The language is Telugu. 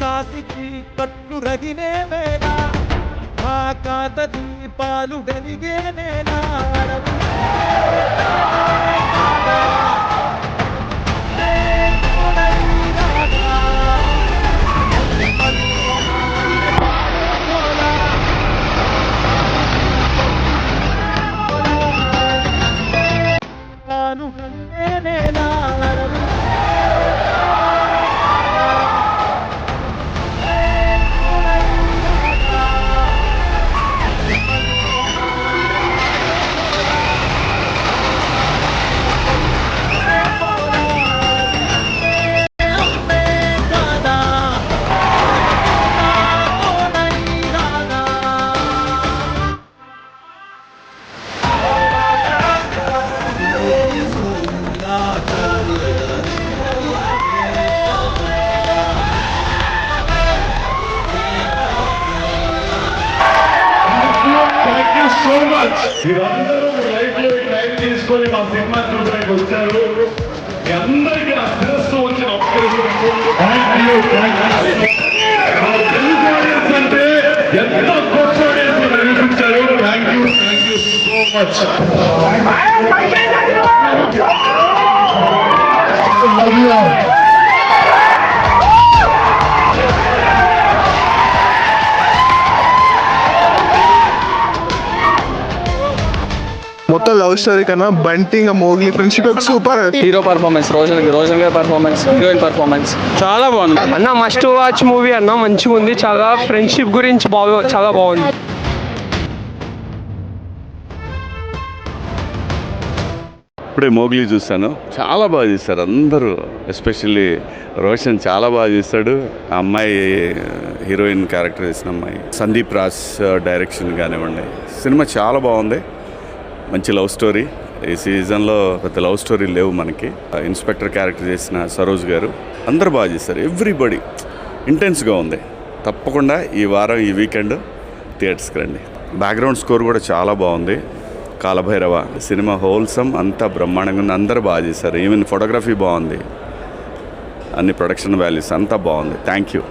కాసికి కట్టు రగినే వేళ ఆ కాత దీపాలు వెలిగేనేనా మీరందరూ లైఫ్ లో టైం తీసుకొని మా సినిమా చూడడానికి వచ్చారు. మీ అందరికీ నా శిరస్సు వచ్చి అంటే ఎంత గొప్ప నిరూపించారు. Thank you so much. మొత్తం లవ్ స్టోరీ కన్నా బంటి ఇంకా Mowgli friendship super. Hero performance, Rojan గారి పర్ఫార్మెన్స్, హీరోయిన్ పర్ఫార్మెన్స్ చాలా బాగుంది అన్న. మస్ట్ వాచ్ మూవీ అన్న, మంచిగా ఉంది. చాలా ఫ్రెండ్షిప్ గురించి చాలా బాగుంది. ఇప్పుడే మోగ్లీ చూశాను, చాలా బాగా చేశారు అందరూ. ఎస్పెషల్లీ రోషన్ చాలా బాగా చేశాడు. ఆ అమ్మాయి హీరోయిన్ క్యారెక్టర్ చేసిన అమ్మాయి సందీప్ రాజ్ డైరెక్షన్ కానివ్వండి, సినిమా చాలా బాగుంది. మంచి లవ్ స్టోరీ. ఈ సీజన్లో పెద్ద లవ్ స్టోరీ లేవు మనకి. ఇన్స్పెక్టర్ క్యారెక్టర్ చేసిన సరోజ్ గారు అందరూ బాగా చేశారు. ఎవ్రీబడి ఇంటెన్స్గా ఉంది. తప్పకుండా ఈ వారం ఈ వీకెండ్ థియేటర్స్కి రండి. బ్యాక్గ్రౌండ్ స్కోర్ కూడా చాలా బాగుంది. కాలభైరవ సినిమా హోల్సమ్, అంతా బ్రహ్మాండంగా ఉంది. అందరూ బాగా చేశారు. ఈవెన్ ఫోటోగ్రఫీ బాగుంది. అన్ని ప్రొడక్షన్ వాల్యూస్ అంతా బాగుంది. Thank you.